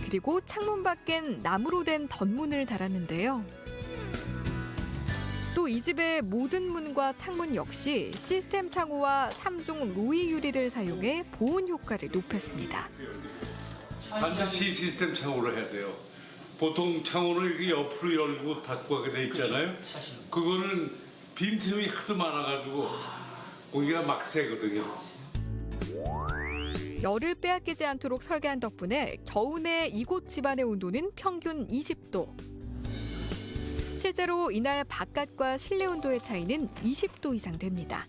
그리고 창문 밖엔 나무로 된 덧문을 달았는데요. 또 이 집의 모든 문과 창문 역시 시스템 창호와 3중 로이 유리를 사용해 보온 효과를 높였습니다. 반드시 시스템 창호를 해야 돼요. 보통 창호는 이렇게 옆으로 열고 닫고 하게 돼 있잖아요. 그거는 빈틈이 하도 많아가지고 공기가 막 새거든요. 열을 빼앗기지 않도록 설계한 덕분에 겨우내 이곳 집안의 온도는 평균 20도. 실제로 이날 바깥과 실내 온도의 차이는 20도 이상 됩니다.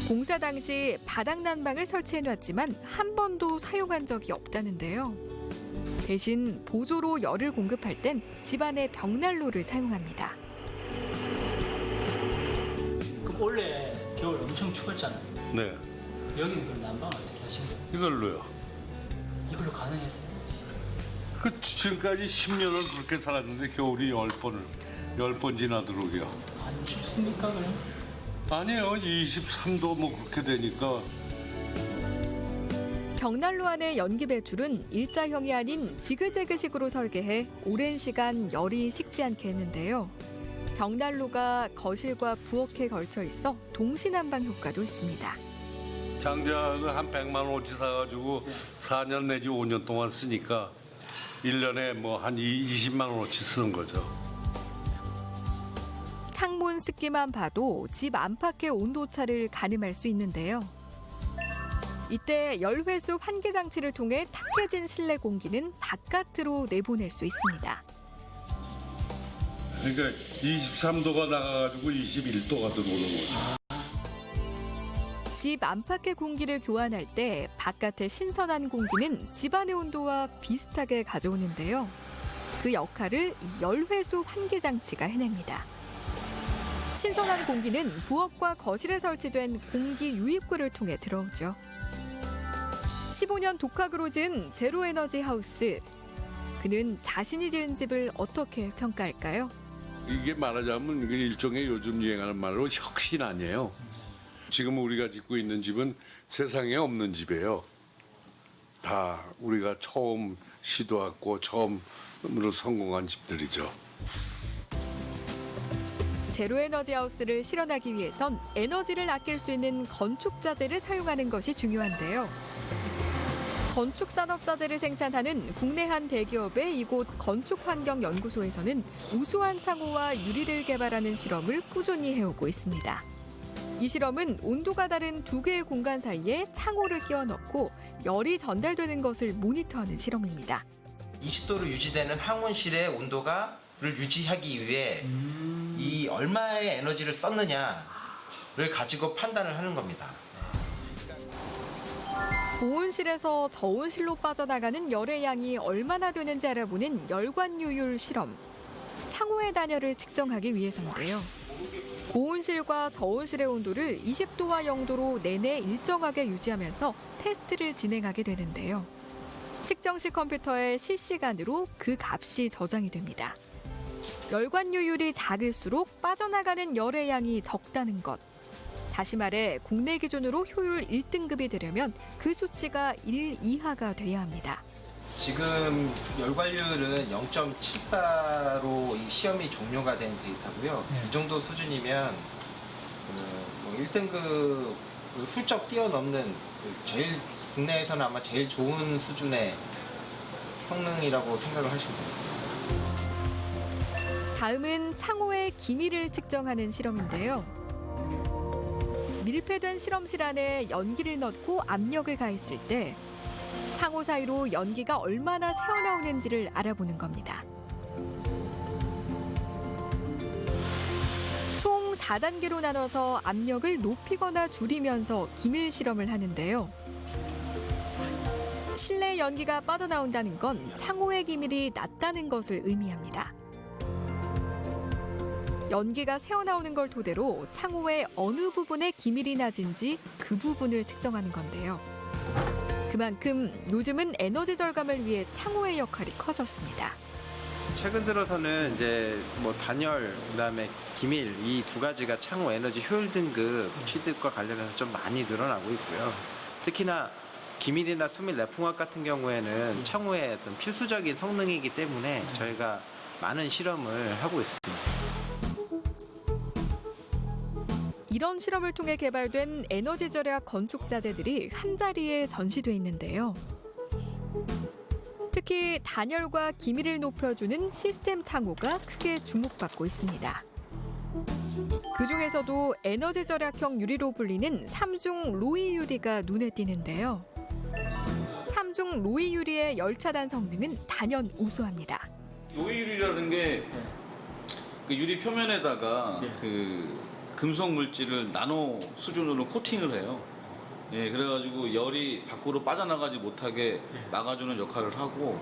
공사 당시 바닥 난방을 설치해놨지만 한 번도 사용한 적이 없다는데요. 대신 보조로 열을 공급할 땐 집안의 벽난로를 사용합니다. 그럼 원래 겨울 엄청 추웠잖아요. 네. 여기는 그럼 난방 어떻게 하신 거예요? 이걸로요. 이걸로 가능했어요? 그 지금까지 10년을 그렇게 살았는데 겨울이 10번 지나 들어오게요. 안 춥습니까 그럼? 아니에요. 23도 뭐 그렇게 되니까. 벽난로 안의 연기 배출은 일자형이 아닌 지그재그식으로 설계해 오랜 시간 열이 식지 않게 했는데요. 벽난로가 거실과 부엌에 걸쳐 있어 동시난방 효과도 있습니다. 장작을 한 100만 원어치 사가지고 4년 내지 5년 동안 쓰니까 1년에 뭐 한 20만 원어치 쓰는 거죠. 창문 습기만 봐도 집 안팎의 온도차를 가늠할 수 있는데요. 이때 열회수 환기 장치를 통해 탁해진 실내 공기는 바깥으로 내보낼 수 있습니다. 그러니까 23도가 나가가지고 21도가 들어오는 거죠. 집 안팎의 공기를 교환할 때 바깥의 신선한 공기는 집안의 온도와 비슷하게 가져오는데요. 그 역할을 이 열회수 환기 장치가 해냅니다. 신선한 공기는 부엌과 거실에 설치된 공기 유입구를 통해 들어오죠. 15년 독학으로 지은 제로에너지 하우스. 그는 자신이 지은 집을 어떻게 평가할까요? 이게 말하자면 이게 일종의 요즘 유행하는 말로 혁신 아니에요. 지금 우리가 짓고 있는 집은 세상에 없는 집이에요. 다 우리가 처음 시도하고 처음으로 성공한 집들이죠. 제로에너지 하우스를 실현하기 위해선 에너지를 아낄 수 있는 건축자재를 사용하는 것이 중요한데요. 건축산업자재를 생산하는 국내 한 대기업의 이곳 건축환경연구소에서는 우수한 창호와 유리를 개발하는 실험을 꾸준히 해오고 있습니다. 이 실험은 온도가 다른 두 개의 공간 사이에 창호를 끼워 넣고 열이 전달되는 것을 모니터하는 실험입니다. 20도로 유지되는 항온실의 온도를 유지하기 위해 이 얼마의 에너지를 썼느냐를 가지고 판단을 하는 겁니다. 고온실에서 저온실로 빠져나가는 열의 양이 얼마나 되는지 알아보는 열관유율 실험. 창호의 단열을 측정하기 위해서인데요. 고온실과 저온실의 온도를 20도와 0도로 내내 일정하게 유지하면서 테스트를 진행하게 되는데요. 측정실 컴퓨터에 실시간으로 그 값이 저장이 됩니다. 열관유율이 작을수록 빠져나가는 열의 양이 적다는 것. 다시 말해 국내 기준으로 효율 1등급이 되려면 그 수치가 1 이하가 돼야 합니다. 지금 열관율은 0.74로 이 시험이 종료가 된 데이터고요. 이 정도 수준이면 1등급을 훌쩍 뛰어넘는 국내에서는 아마 제일 좋은 수준의 성능이라고 생각을 하시면 되겠습니다. 다음은 창호의 기미를 측정하는 실험인데요. 밀폐된 실험실 안에 연기를 넣고 압력을 가했을 때 창호 사이로 연기가 얼마나 새어나오는지를 알아보는 겁니다. 총 4단계로 나눠서 압력을 높이거나 줄이면서 기밀 실험을 하는데요. 실내 연기가 빠져나온다는 건 창호의 기밀이 낮다는 것을 의미합니다. 연기가 새어나오는 걸 토대로 창호의 어느 부분에 기밀이 낮은지 그 부분을 측정하는 건데요. 그만큼 요즘은 에너지 절감을 위해 창호의 역할이 커졌습니다. 최근 들어서는 이제 단열, 그다음에 기밀 이 두 가지가 창호 에너지 효율 등급 취득과 관련해서 좀 많이 늘어나고 있고요. 특히나 기밀이나 수밀 내풍화 같은 경우에는 창호의 어떤 필수적인 성능이기 때문에 저희가 많은 실험을 하고 있습니다. 이런 실험을 통해 개발된 에너지 절약 건축 자재들이 한자리에 전시돼 있는데요. 특히 단열과 기밀을 높여주는 시스템 창호가 크게 주목받고 있습니다. 그중에서도 에너지 절약형 유리로 불리는 3중 로이 유리가 눈에 띄는데요. 3중 로이 유리의 열차단 성능은 단연 우수합니다. 로이 유리라는 게 그 유리 표면에다가 금속 물질을 나노 수준으로 코팅을 해요. 예, 그래가지고 열이 밖으로 빠져나가지 못하게 막아주는 역할을 하고.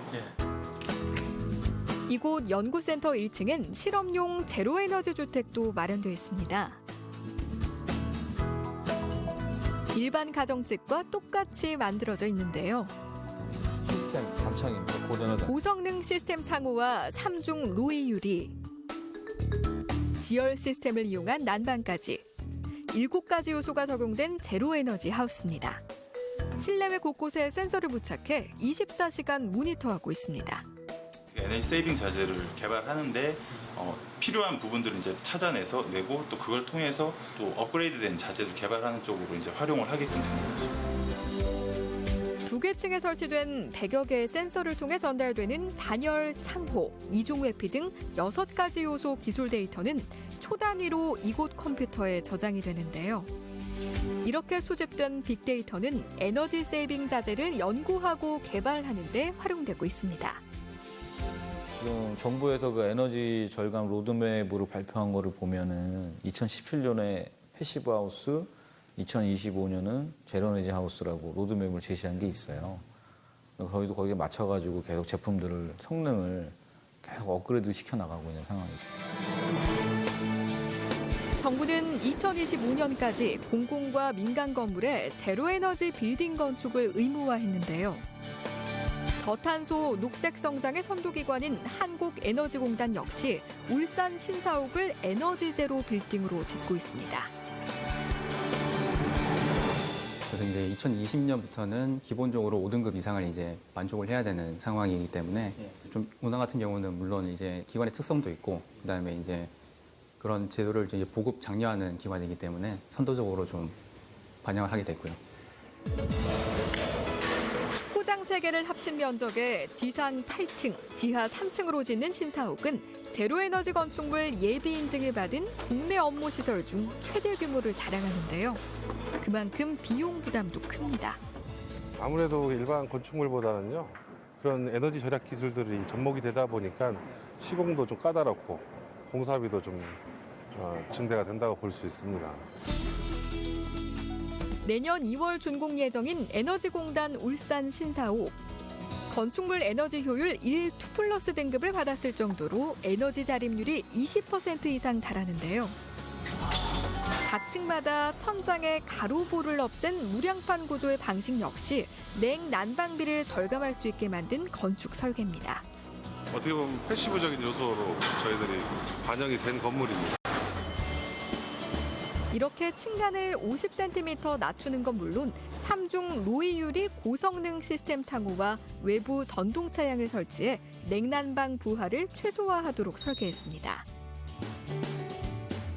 이곳 연구센터 1층엔 실험용 제로에너지 주택도 마련되어 있습니다. 일반 가정집과 똑같이 만들어져 있는데요. 시스템 한창입니다. 고전하다. 고성능 시스템 창호와 3중 로이 유리, 지열 시스템을 이용한 난방까지 7가지 요소가 적용된 제로에너지 하우스입니다. 실내외 곳곳에 센서를 부착해 24시간 모니터하고 있습니다. 에너지 세이빙 자재를 개발하는데 필요한 부분들을 이제 찾아내서 내고 또 그걸 통해서 또 업그레이드된 자재를 개발하는 쪽으로 이제 활용을 하게끔 된 거죠. 2개 층에 설치된 100여 개의 센서를 통해 전달되는 단열, 창호, 이중 회피 등 6가지 요소 기술 데이터는 초단위로 이곳 컴퓨터에 저장이 되는데요. 이렇게 수집된 빅데이터는 에너지 세이빙 자재를 연구하고 개발하는 데 활용되고 있습니다. 지금 정부에서 그 에너지 절감 로드맵으로 발표한 거를 보면은 2017년에 패시브 하우스, 2025년은 제로에너지 하우스라고 로드맵을 제시한 게 있어요. 저희도 거기에 맞춰가지고 계속 제품들을 성능을 계속 업그레이드 시켜 나가고 있는 상황이죠. 정부는 2025년까지 공공과 민간 건물에 제로에너지 빌딩 건축을 의무화했는데요. 저탄소 녹색 성장의 선도기관인 한국에너지공단 역시 울산 신사옥을 에너지 제로 빌딩으로 짓고 있습니다. 그래서 이제 2020년부터는 기본적으로 5등급 이상을 이제 만족을 해야 되는 상황이기 때문에 좀 운항 같은 경우는 물론 이제 기관의 특성도 있고 그다음에 이제 그런 제도를 이제 보급 장려하는 기관이기 때문에 선도적으로 좀 반영을 하게 됐고요. 축구장 3개를 합친 면적에 지상 8층, 지하 3층으로 짓는 신사옥은 제로에너지 건축물 예비 인증을 받은 국내 업무 시설 중 최대 규모를 자랑하는데요. 그만큼 비용 부담도 큽니다. 아무래도 일반 건축물보다는요, 그런 에너지 절약 기술들이 접목이 되다 보니까 시공도 좀 까다롭고 공사비도 좀 증대가 된다고 볼 수 있습니다. 내년 2월 준공 예정인 에너지공단 울산 신사옥. 건축물 에너지 효율 1++ 등급을 받았을 정도로 에너지 자립률이 20% 이상 달하는데요. 각 층마다 천장에 가로볼을 없앤 무량판 구조의 방식 역시 냉 난방비를 절감할 수 있게 만든 건축 설계입니다. 어떻게 보면 패시브적인 요소로 저희들이 반영이 된 건물입니다. 이렇게 층간을 50cm 낮추는 건 물론 3중 로이 유리 고성능 시스템 창호와 외부 전동 차양을 설치해 냉난방 부하를 최소화하도록 설계했습니다.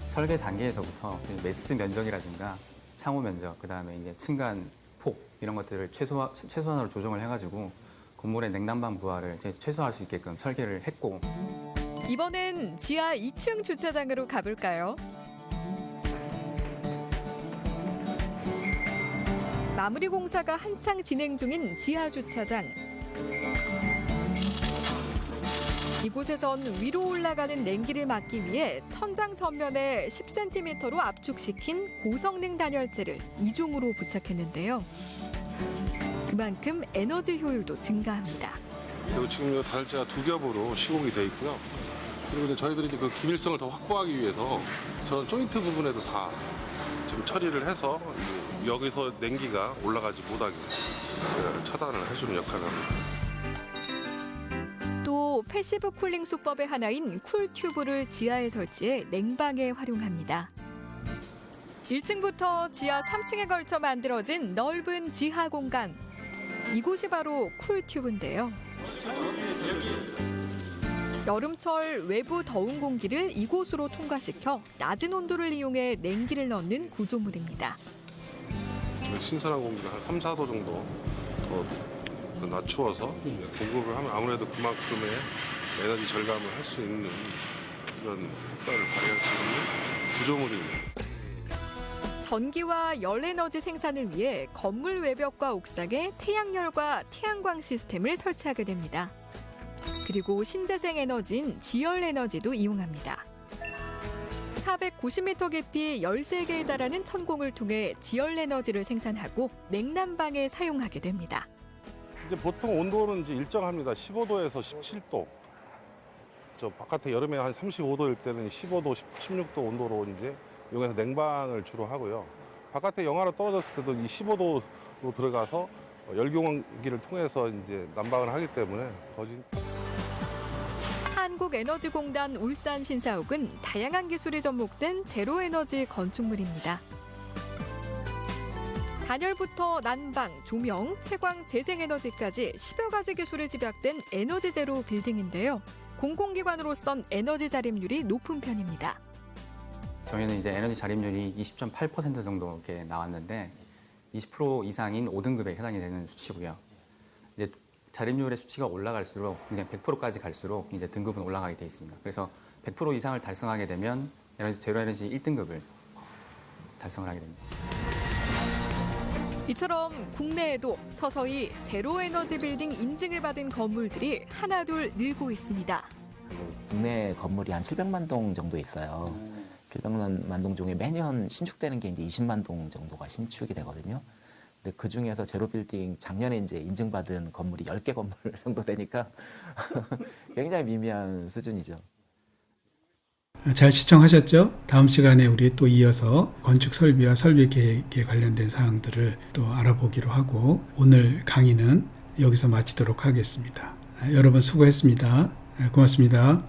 설계 단계에서부터 매스 면적이라든가 창호 면적, 그다음에 이제 층간 폭 이런 것들을 최소한으로 조정을 해가지고 건물의 냉난방 부하를 이제 최소화할 수 있게끔 설계를 했고. 이번엔 지하 2층 주차장으로 가볼까요? 마무리 공사가 한창 진행 중인 지하 주차장. 이곳에선 위로 올라가는 냉기를 막기 위해 천장 전면에 10cm로 압축시킨 고성능 단열재를 이중으로 부착했는데요. 그만큼 에너지 효율도 증가합니다. 그리고 지금 이 단열재가 2겹으로 시공이 되어 있고요. 그리고 이제 저희들이 이제 그 기밀성을 더 확보하기 위해서 저런 조인트 부분에도 다 지금 처리를 해서 여기서 냉기가 올라가지 못하게 차단을 해주는 역할을 합니다. 또 패시브 쿨링 수법의 하나인 쿨튜브를 지하에 설치해 냉방에 활용합니다. 1층부터 지하 3층에 걸쳐 만들어진 넓은 지하 공간. 이곳이 바로 쿨튜브인데요. 여름철 외부 더운 공기를 이곳으로 통과시켜 낮은 온도를 이용해 냉기를 넣는 구조물입니다. 신선한 공기가 한 3, 4도 정도 더 낮추어서 공급을 하면 아무래도 그만큼의 에너지 절감을 할 수 있는 그런 효과를 발휘할 수 있는 구조물입니다. 전기와 열에너지 생산을 위해 건물 외벽과 옥상에 태양열과 태양광 시스템을 설치하게 됩니다. 그리고 신재생 에너지인 지열에너지도 이용합니다. 490m 깊이 13개에 달하는 천공을 통해 지열에너지를 생산하고 냉난방에 사용하게 됩니다. 이제 보통 온도는 이제 일정합니다. 15도에서 17도. 저 바깥에 여름에 한 35도일 때는 15도, 16도 온도로 이제 이용해서 냉방을 주로 하고요. 바깥에 영하로 떨어졌을 때도 이 15도로 들어가서 열경기를 통해서 이제 난방을 하기 때문에 한국에너지공단 울산 신사옥은 다양한 기술이 접목된 제로에너지 건축물입니다. 단열부터 난방, 조명, 채광, 재생에너지까지 10여 가지 기술이 집약된 에너지 제로 빌딩인데요. 공공기관으로선 에너지 자립률이 높은 편입니다. 저희는 이제 에너지 자립률이 20.8% 정도 이렇게 나왔는데 20% 이상인 5등급에 해당이 되는 수치고요. 이제 자립률의 수치가 올라갈수록 그냥 100%까지 갈수록 이제 등급은 올라가게 돼 있습니다. 그래서 100% 이상을 달성하게 되면 제로 에너지 1등급을 달성을 하게 됩니다. 이처럼 국내에도 서서히 제로에너지 빌딩 인증을 받은 건물들이 하나둘 늘고 있습니다. 국내 건물이 한 700만 동 정도 있어요. 700만 동 중에 매년 신축되는 게 이제 20만 동 정도가 신축이 되거든요. 근데 그 중에서 제로 빌딩 작년에 이제 인증받은 건물이 10개 건물 정도 되니까 굉장히 미미한 수준이죠. 잘 시청하셨죠? 다음 시간에 우리 또 이어서 건축 설비와 설비 계획에 관련된 사항들을 또 알아보기로 하고 오늘 강의는 여기서 마치도록 하겠습니다. 여러분 수고했습니다. 고맙습니다.